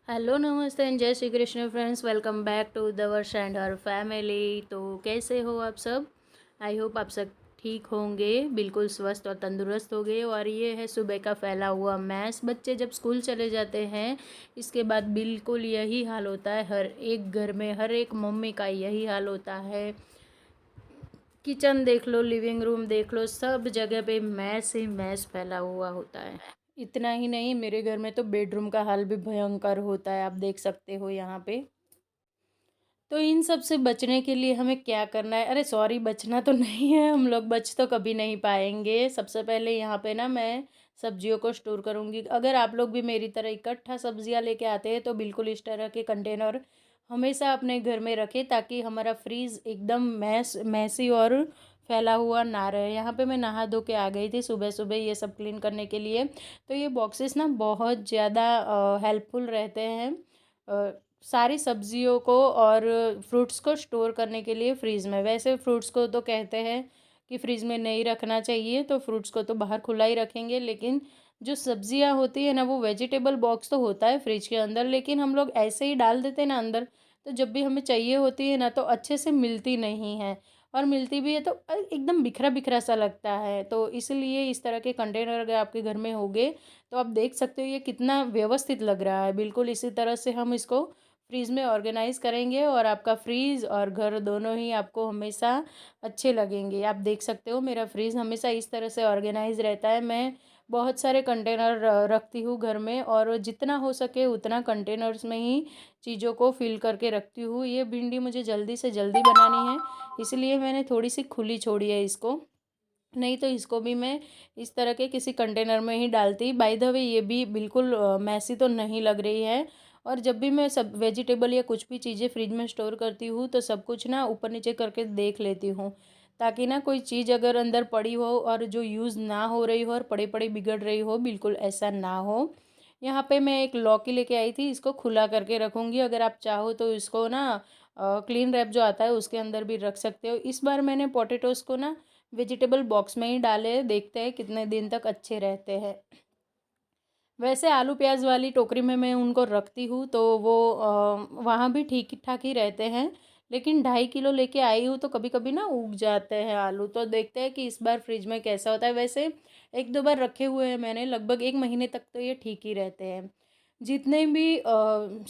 Hello namaste and Jai Shri Krishna friends, welcome back to the Varsh and Har family. तो कैसे हो आप सब? आई होप आप सब ठीक होंगे, बिल्कुल स्वस्थ और तंदुरुस्त होंगे। और ये है सुबह का फैला हुआ मैस। बच्चे जब स्कूल चले जाते हैं इसके बाद बिल्कुल यही हाल होता है, हर एक घर में हर एक मम्मी का यही हाल होता है। किचन देख लो, लिविंग रूम देख लो, सब जगह पे मैस ही मैस फैला हुआ होता है। इतना ही नहीं, मेरे घर में तो बेडरूम का हाल भी भयंकर होता है, आप देख सकते हो यहाँ पे। तो इन सब से बचने के लिए हमें क्या करना है? अरे सॉरी, बचना तो नहीं है, हम लोग बच तो कभी नहीं पाएंगे। सबसे पहले यहाँ पे ना मैं सब्जियों को स्टोर करूँगी। अगर आप लोग भी मेरी तरह इकट्ठा सब्जियाँ लेके आते हैं तो बिल्कुल इस तरह के कंटेनर हमेशा अपने घर में रखें, ताकि हमारा फ्रीज एकदम मैसी और फैला हुआ ना रहे। यहाँ पे मैं नहा धो के आ गई थी सुबह सुबह ये सब क्लीन करने के लिए। तो ये बॉक्सेस ना बहुत ज़्यादा हेल्पफुल रहते हैं सारी सब्जियों को और फ्रूट्स को स्टोर करने के लिए फ्रीज़ में। वैसे फ्रूट्स को तो कहते हैं कि फ्रीज़ में नहीं रखना चाहिए, तो फ्रूट्स को तो बाहर खुला ही रखेंगे, लेकिन जो सब्जियां होती है ना, वो वेजिटेबल बॉक्स तो होता है फ्रिज के अंदर, लेकिन हम लोग ऐसे ही डाल देते हैं ना अंदर। तो जब भी हमें चाहिए होती है ना तो अच्छे से मिलती नहीं है, और मिलती भी है तो एकदम बिखरा बिखरा सा लगता है। तो इसलिए इस तरह के कंटेनर अगर आपके घर में होंगे तो आप देख सकते हो ये कितना व्यवस्थित लग रहा है। बिल्कुल इसी तरह से हम इसको फ्रीज़ में ऑर्गेनाइज़ करेंगे और आपका फ्रीज़ और घर दोनों ही आपको हमेशा अच्छे लगेंगे। आप देख सकते हो मेरा फ्रीज़ हमेशा इस तरह से ऑर्गेनाइज़ रहता है। मैं बहुत सारे कंटेनर रखती हूँ घर में, और जितना हो सके उतना कंटेनर्स में ही चीज़ों को फिल करके रखती हूँ। ये भिंडी मुझे जल्दी से जल्दी बनानी है, इसलिए मैंने थोड़ी सी खुली छोड़ी है इसको, नहीं तो इसको भी मैं इस तरह के किसी कंटेनर में ही डालती। बाय द वे ये भी बिल्कुल मैसी तो नहीं लग रही है। और जब भी मैं सब वेजिटेबल या कुछ भी चीज़ें फ्रिज में स्टोर करती हूँ तो सब कुछ ना ऊपर नीचे करके देख लेती हूँ, ताकि ना कोई चीज़ अगर अंदर पड़ी हो और जो यूज़ ना हो रही हो और पड़ी पड़ी बिगड़ रही हो, बिल्कुल ऐसा ना हो। यहाँ पे मैं एक लौकी लेके आई थी, इसको खुला करके रखूँगी। अगर आप चाहो तो इसको ना क्लीन रैप जो आता है उसके अंदर भी रख सकते हो। इस बार मैंने पोटैटोज़ को ना वेजिटेबल बॉक्स में ही डाले, देखते हैं कितने दिन तक अच्छे रहते हैं। वैसे आलू प्याज वाली टोकरी में मैं उनको रखती हूँ तो वो वहाँ भी ठीक ठाक ही रहते हैं, लेकिन 2.5 किलो लेके आई हूँ तो कभी कभी ना उग जाते हैं आलू। तो देखते हैं कि इस बार फ्रिज में कैसा होता है। वैसे एक दो बार रखे हुए हैं मैंने, लगभग 1 महीने तक तो ये ठीक ही रहते हैं। जितने भी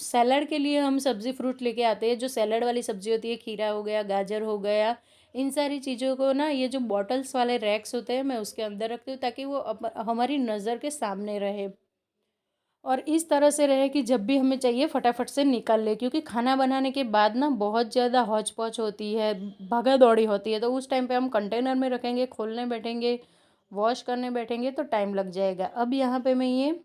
सैलड के लिए हम सब्ज़ी फ्रूट लेके आते हैं, जो सैलड वाली सब्ज़ी होती है, खीरा हो गया, गाजर हो गया, इन सारी चीज़ों को ना ये जो बॉटल्स वाले रैक्स होते हैं मैं उसके अंदर रखती हूँ, ताकि वो हमारी नज़र के सामने रहे और इस तरह से रहे कि जब भी हमें चाहिए फटाफट से निकाल ले। क्योंकि खाना बनाने के बाद ना बहुत ज़्यादा हौच पौच होती है, भागा दौड़ी होती है, तो उस टाइम पे हम कंटेनर में रखेंगे, खोलने बैठेंगे, वॉश करने बैठेंगे तो टाइम लग जाएगा। अब यहाँ पे मैं ये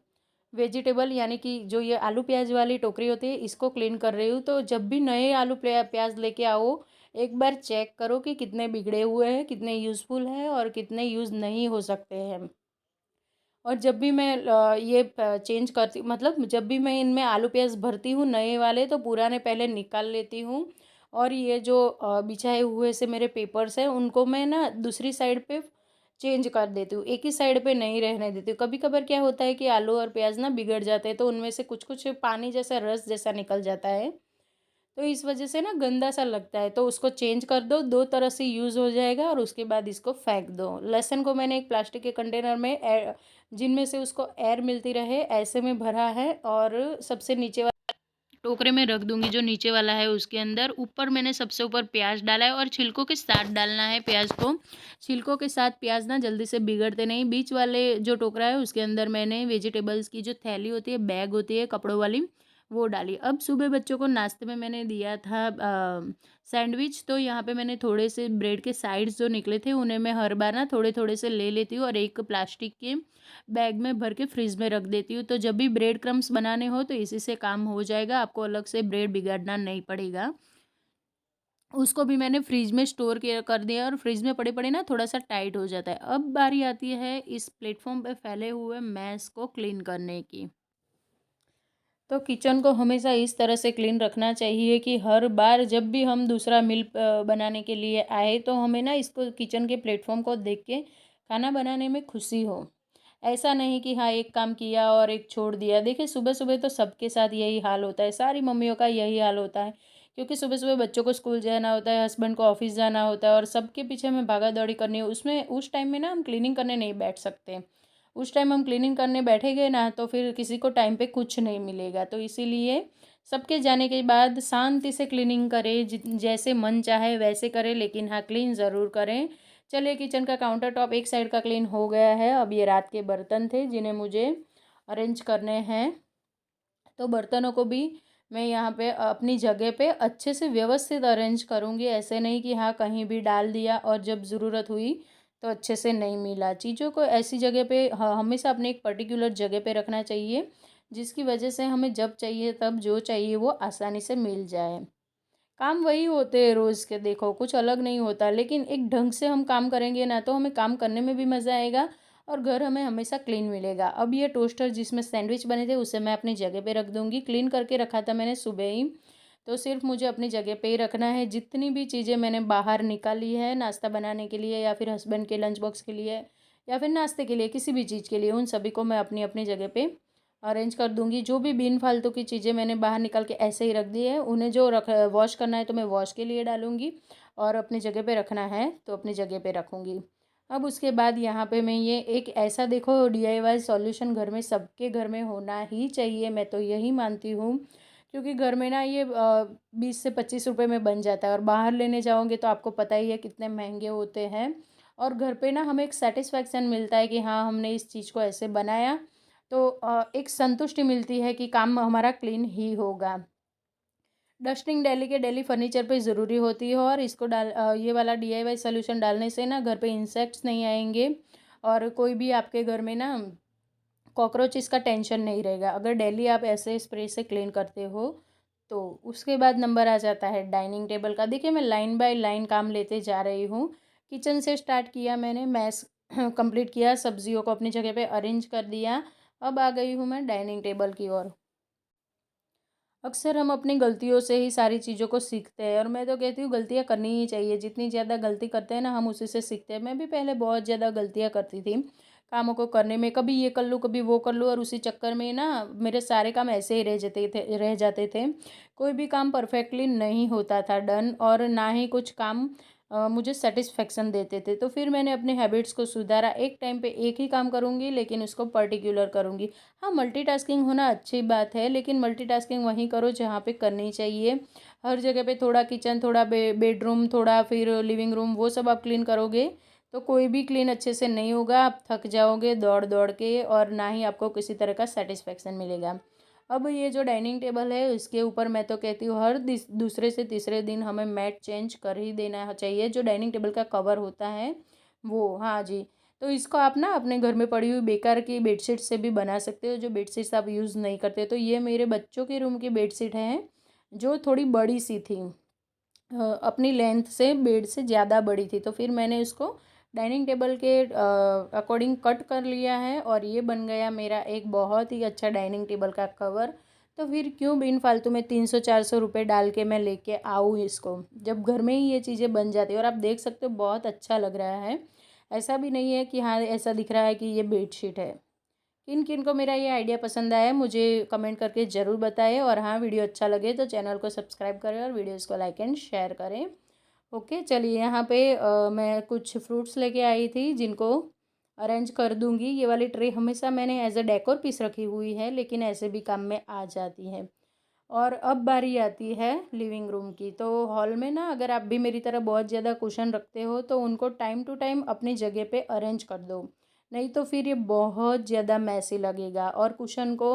वेजिटेबल यानी कि जो ये आलू प्याज वाली टोकरी होती है इसको क्लीन कर रही हूँ। तो जब भी नए आलू प्याज लेके आओ, एक बार चेक करो कि कितने बिगड़े हुए हैं, कितने यूज़फुल हैं और कितने यूज़ नहीं हो सकते हैं। और जब भी मैं ये चेंज करती, मतलब जब भी मैं इनमें आलू प्याज भरती हूँ नए वाले, तो पुराने पहले निकाल लेती हूँ। और ये जो बिछाए हुए से मेरे पेपर्स हैं उनको मैं ना दूसरी साइड पे चेंज कर देती हूँ, एक ही साइड पे नहीं रहने देती हूँ। कभी कभार क्या होता है कि आलू और प्याज ना बिगड़ जाते हैं, तो उनमें से कुछ कुछ पानी जैसा रस जैसा निकल जाता है, तो इस वजह से ना गंदा सा लगता है। तो उसको चेंज कर दो, दो तरह से यूज़ हो जाएगा और उसके बाद इसको फेंक दो। लहसुन को मैंने एक प्लास्टिक के कंटेनर में जिनमें से उसको एयर मिलती रहे ऐसे में भरा है, और सबसे नीचे वाला टोकरे में रख दूंगी जो नीचे वाला है उसके अंदर। ऊपर मैंने सबसे ऊपर प्याज डाला है, और छिलकों के साथ डालना है प्याज को। छिलकों के साथ प्याज ना जल्दी से बिगड़ते नहीं। बीच वाले जो टोकरा है उसके अंदर मैंने वेजिटेबल्स की जो थैली होती है, बैग होती है कपड़ों वाली, वो डाली। अब सुबह बच्चों को नाश्ते में मैंने दिया था सैंडविच, तो यहाँ पे मैंने थोड़े से ब्रेड के साइड्स जो निकले थे उन्हें मैं हर बार ना थोड़े थोड़े से ले लेती हूँ और एक प्लास्टिक के बैग में भर के फ्रिज में रख देती हूँ। तो जब भी ब्रेड क्रम्स बनाने हो तो इसी से काम हो जाएगा, आपको अलग से ब्रेड बिगाड़ना नहीं पड़ेगा। उसको भी मैंने फ्रिज में स्टोर किया कर दिया और फ्रिज में पड़े पड़े ना थोड़ा सा टाइट हो जाता है। अब बारी आती है इस प्लेटफॉर्म पे फैले हुए मैस को क्लीन करने की। तो किचन को हमेशा इस तरह से क्लीन रखना चाहिए कि हर बार जब भी हम दूसरा मील बनाने के लिए आए तो हमें ना इसको किचन के प्लेटफॉर्म को देख के खाना बनाने में खुशी हो। ऐसा नहीं कि हाँ एक काम किया और एक छोड़ दिया। देखिए सुबह सुबह तो सबके साथ यही हाल होता है, सारी मम्मियों का यही हाल होता है, क्योंकि सुबह सुबह बच्चों को स्कूल जाना होता है, हस्बैंड को ऑफिस जाना होता है और सबके पीछे हमें भागा दौड़ी करनी है। उसमें उस टाइम में ना हम क्लीनिंग करने नहीं बैठ सकते। उस टाइम हम क्लीनिंग करने बैठेंगे ना तो फिर किसी को टाइम पे कुछ नहीं मिलेगा। तो इसीलिए सबके जाने के बाद शांति से क्लीनिंग करें, जैसे मन चाहे वैसे करें, लेकिन हाँ क्लीन ज़रूर करें। चलिए किचन का काउंटर टॉप एक साइड का क्लीन हो गया है। अब ये रात के बर्तन थे जिन्हें मुझे अरेंज करने हैं। तो बर्तनों को भी मैं यहाँ पे अपनी जगह पे अच्छे से व्यवस्थित अरेंज करूँगी। ऐसे नहीं कि हाँ कहीं भी डाल दिया और जब ज़रूरत हुई तो अच्छे से नहीं मिला। चीज़ों को ऐसी जगह पे हमेशा अपने एक पर्टिकुलर जगह पे रखना चाहिए, जिसकी वजह से हमें जब चाहिए तब जो चाहिए वो आसानी से मिल जाए। काम वही होते हैं रोज़ के, देखो कुछ अलग नहीं होता, लेकिन एक ढंग से हम काम करेंगे ना तो हमें काम करने में भी मज़ा आएगा और घर हमें हमेशा क्लीन मिलेगा। अब ये टोस्टर जिसमें सैंडविच बने थे उसे मैं अपनी जगह पे रख दूँगी। क्लीन करके रखा था मैंने सुबह ही, तो सिर्फ मुझे अपनी जगह पे ही रखना है। जितनी भी चीज़ें मैंने बाहर निकाली है नाश्ता बनाने के लिए या फिर हस्बैंड के लंच बॉक्स के लिए या फिर नाश्ते के लिए, किसी भी चीज़ के लिए, उन सभी को मैं अपनी अपनी जगह पे अरेंज कर दूंगी। जो भी बिन फालतू की चीज़ें मैंने बाहर निकाल के ऐसे ही रख दी है, उन्हें जो रख वॉश करना है तो मैं वॉश के लिए डालूंगी और अपनी जगह पे रखना है तो अपनी जगह पे रखूँगी। अब उसके बाद यहाँ पे मैं ये एक ऐसा, देखो डीआईवाई सॉल्यूशन घर में सबके घर में होना ही चाहिए, मैं तो यही मानती हूँ। क्योंकि घर में ना ये 20 से 25 रुपए में बन जाता है और बाहर लेने जाओगे तो आपको पता ही है कितने महंगे होते हैं। और घर पे ना हमें एक सेटिस्फैक्शन मिलता है कि हाँ हमने इस चीज़ को ऐसे बनाया, तो एक संतुष्टि मिलती है कि काम हमारा क्लीन ही होगा। डस्टिंग डेली के डेली फर्नीचर पे ज़रूरी होती है और इसको ये वाला डीआईवाई सॉल्यूशन डालने से ना घर पे इंसेक्ट्स नहीं आएंगे और कोई भी आपके घर में ना कॉकरोचेस का टेंशन नहीं रहेगा अगर डेली आप ऐसे स्प्रे से क्लीन करते हो तो। उसके बाद नंबर आ जाता है डाइनिंग टेबल का। देखिए मैं लाइन बाय लाइन काम लेते जा रही हूँ। किचन से स्टार्ट किया मैंने, मैस कंप्लीट किया, सब्जियों को अपनी जगह पे अरेंज कर दिया। अब आ गई हूँ मैं डाइनिंग टेबल की ओर। अक्सर हम अपनी गलतियों से ही सारी चीज़ों को सीखते हैं और मैं तो कहती हूँ गलतियाँ करनी ही चाहिए। जितनी ज़्यादा गलती करते हैं ना हम उसी से सीखते हैं। मैं भी पहले बहुत ज़्यादा गलतियाँ करती थी कामों को करने में, कभी ये कर लूँ कभी वो कर लूँ और उसी चक्कर में ना मेरे सारे काम ऐसे ही रह जाते थे। कोई भी काम परफेक्टली नहीं होता था डन, और ना ही कुछ काम मुझे सेटिस्फेक्शन देते थे। तो फिर मैंने अपने हैबिट्स को सुधारा। एक टाइम पे एक ही काम करूँगी लेकिन उसको पर्टिकुलर करूँगी। हाँ मल्टीटास्किंग होना अच्छी बात है, लेकिन मल्टीटास्किंग वहीं करो जहाँ पे करनी चाहिए। हर जगह पे थोड़ा किचन, थोड़ा बेडरूम, थोड़ा फिर लिविंग रूम, वो सब आप क्लीन करोगे तो कोई भी क्लीन अच्छे से नहीं होगा। आप थक जाओगे दौड़ दौड़ के और ना ही आपको किसी तरह का सेटिस्फेक्शन मिलेगा। अब ये जो डाइनिंग टेबल है इसके ऊपर मैं तो कहती हूँ हर दूसरे से तीसरे दिन हमें मैट चेंज कर ही देना चाहिए। जो डाइनिंग टेबल का कवर होता है वो, हाँ जी। तो इसको आप ना अपने घर में पड़ी हुई बेकार की बेडशीट से भी बना सकते हो, जो बेडशीट्स आप यूज़ नहीं करते। तो ये मेरे बच्चों के रूम की बेडशीट है जो थोड़ी बड़ी सी थी, अपनी लेंथ से बेड से ज़्यादा बड़ी थी, तो फिर मैंने उसको डाइनिंग टेबल के अकॉर्डिंग कट कर लिया है और ये बन गया मेरा एक बहुत ही अच्छा डाइनिंग टेबल का कवर। तो फिर क्यों बिन फालतू में 300-400 रुपये डाल के मैं लेके आऊँ इसको, जब घर में ही ये चीज़ें बन जाती है। और आप देख सकते हो बहुत अच्छा लग रहा है, ऐसा भी नहीं है कि हाँ ऐसा दिख रहा है कि ये बेडशीट है। किन किन को मेरा ये आइडिया पसंद आया मुझे कमेंट करके ज़रूर बताएं, और हाँ वीडियो अच्छा लगे तो चैनल को सब्सक्राइब करें और वीडियोस को लाइक एंड शेयर करें। ओके चलिए, यहाँ पे मैं कुछ फ्रूट्स लेके आई थी जिनको अरेंज कर दूंगी। ये वाली ट्रे हमेशा मैंने एज अ डेकोर पीस रखी हुई है, लेकिन ऐसे भी काम में आ जाती है। और अब बारी आती है लिविंग रूम की। तो हॉल में ना अगर आप भी मेरी तरह बहुत ज़्यादा कुशन रखते हो तो उनको टाइम टू टाइम अपनी जगह पे अरेंज कर दो, नहीं तो फिर ये बहुत ज़्यादा मैसी लगेगा। और कुशन को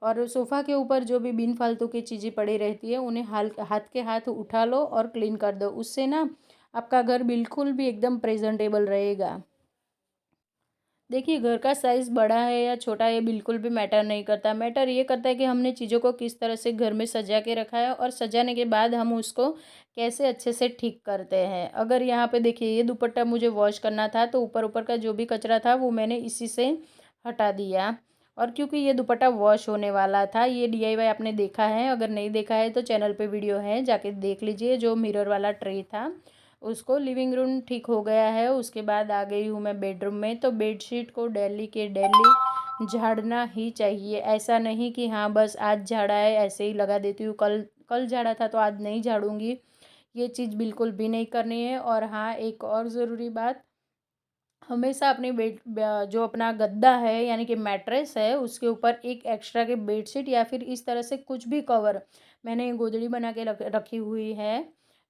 और सोफ़ा के ऊपर जो भी बिन फालतू की चीज़ें पड़ी रहती है उन्हें हाथ के हाथ उठा लो और क्लीन कर दो। उससे ना आपका घर बिल्कुल भी एकदम प्रेजेंटेबल रहेगा। देखिए, घर का साइज़ बड़ा है या छोटा है बिल्कुल भी मैटर नहीं करता। मैटर ये करता है कि हमने चीज़ों को किस तरह से घर में सजा के रखा है और सजाने के बाद हम उसको कैसे अच्छे से ठीक करते हैं। अगर यहाँ पे देखिए, ये दुपट्टा मुझे वॉश करना था तो ऊपर ऊपर का जो भी कचरा था वो मैंने इसी से हटा दिया। और क्योंकि ये दुपट्टा वॉश होने वाला था, ये DIY आपने देखा है, अगर नहीं देखा है तो चैनल पे वीडियो है, जाके देख लीजिए। जो मिरर वाला ट्रे था उसको लिविंग रूम ठीक हो गया है। उसके बाद आ गई हूँ मैं बेडरूम में। तो बेडशीट को डेली के डेली झाड़ना ही चाहिए। ऐसा नहीं कि हाँ बस आज झाड़ा है ऐसे ही लगा देती हूँ, कल कल झाड़ा था तो आज नहीं झाड़ूंगी, ये चीज़ बिल्कुल भी नहीं करनी है। और हाँ, एक और ज़रूरी बात, हमेशा अपनी जो अपना गद्दा है यानी कि मैट्रेस है उसके ऊपर एक एक्स्ट्रा के बेडशीट या फिर इस तरह से कुछ भी कवर, मैंने गोदड़ी बना के रखी हुई है।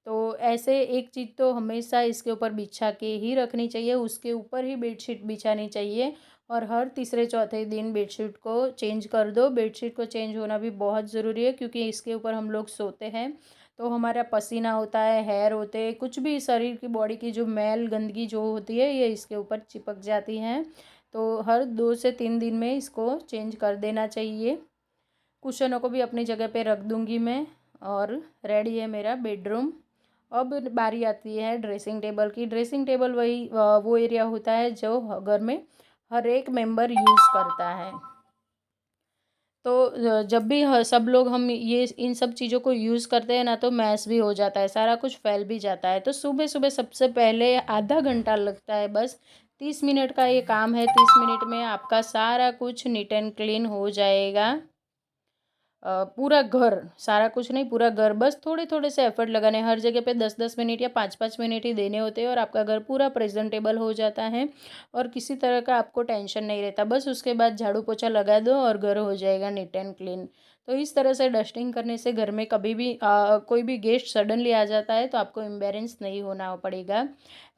तो ऐसे एक चीज़ तो हमेशा इसके ऊपर बिछा के ही रखनी चाहिए, उसके ऊपर ही बेडशीट बिछानी चाहिए। और हर तीसरे चौथे दिन बेडशीट को चेंज कर दो। बेडशीट को चेंज होना भी बहुत ज़रूरी है क्योंकि इसके ऊपर हम लोग सोते हैं तो हमारा पसीना होता है, हेयर होते हैं, कुछ भी शरीर की बॉडी की जो मैल गंदगी जो होती है ये इसके ऊपर चिपक जाती हैं। तो हर 2 से 3 दिन में इसको चेंज कर देना चाहिए। कुशनों को भी अपनी जगह पे रख दूंगी मैं। और रेडी है मेरा बेडरूम। अब बारी आती है ड्रेसिंग टेबल की। ड्रेसिंग टेबल वही वो एरिया होता है जो घर में हर एक मेंबर यूज़ करता है। तो जब भी सब लोग हम ये इन सब चीज़ों को यूज़ करते हैं ना तो मैस भी हो जाता है, सारा कुछ फैल भी जाता है। तो सुबह सुबह सबसे पहले आधा घंटा लगता है, बस 30 मिनट का ये काम है। 30 मिनट में आपका सारा कुछ नीट एंड क्लीन हो जाएगा। पूरा घर, सारा कुछ नहीं पूरा घर, बस थोड़े थोड़े से एफर्ट लगाने, हर जगह पे 10-10 मिनट या 5-5 मिनट ही देने होते हैं और आपका घर पूरा प्रेजेंटेबल हो जाता है। और किसी तरह का आपको टेंशन नहीं रहता। बस उसके बाद झाड़ू पोछा लगा दो और घर हो जाएगा नीट एंड क्लीन। तो इस तरह से डस्टिंग करने से घर में कभी भी कोई भी गेस्ट सडनली आ जाता है तो आपको एम्बेरेंस नहीं होना पड़ेगा।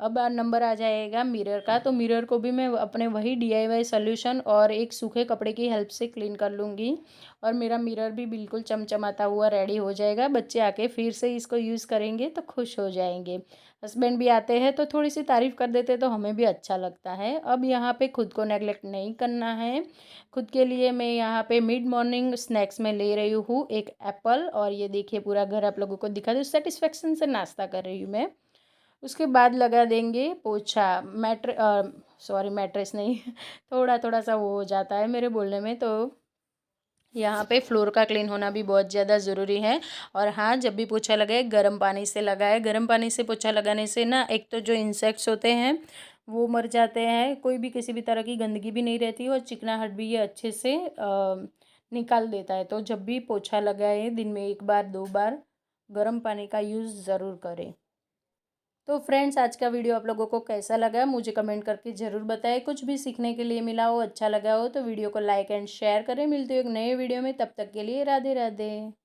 अब नंबर आ जाएगा मिरर का। तो मिरर को भी मैं अपने वही DIY सोल्यूशन और एक सूखे कपड़े की हेल्प से क्लीन कर लूँगी और मेरा मिरर भी बिल्कुल चमचमाता हुआ रेडी हो जाएगा। बच्चे आके फिर से इसको यूज़ करेंगे तो खुश हो जाएंगे। हस्बैंड भी आते हैं तो थोड़ी सी तारीफ़ कर देते तो हमें भी अच्छा लगता है। अब यहाँ पे खुद को नेगलेक्ट नहीं करना है। खुद के लिए मैं यहाँ पे मिड मॉर्निंग स्नैक्स में ले रही हूँ एक एप्पल। और ये देखिए पूरा घर आप लोगों को दिखा दूँ, सेटिस्फेक्शन से नाश्ता कर रही हूँ मैं। उसके बाद लगा देंगे पोछा। सॉरी, मैट्रेस नहीं थोड़ा थोड़ा सा वो हो जाता है मेरे बोलने में। तो यहाँ पे फ्लोर का क्लीन होना भी बहुत ज़्यादा ज़रूरी है। और हाँ, जब भी पोछा लगाए गर्म पानी से लगाए। गर्म पानी से पोछा लगाने से ना एक तो जो इंसेक्ट्स होते हैं वो मर जाते हैं, कोई भी किसी भी तरह की गंदगी भी नहीं रहती और चिकनाहट भी ये अच्छे से निकाल देता है। तो जब भी पोछा लगाए दिन में 1 बार 2 बार गर्म पानी का यूज़ ज़रूर करें। तो फ्रेंड्स, आज का वीडियो आप लोगों को कैसा लगा मुझे कमेंट करके ज़रूर बताएं। कुछ भी सीखने के लिए मिला हो, अच्छा लगा हो तो वीडियो को लाइक एंड शेयर करें। मिलते हो एक नए वीडियो में, तब तक के लिए राधे राधे।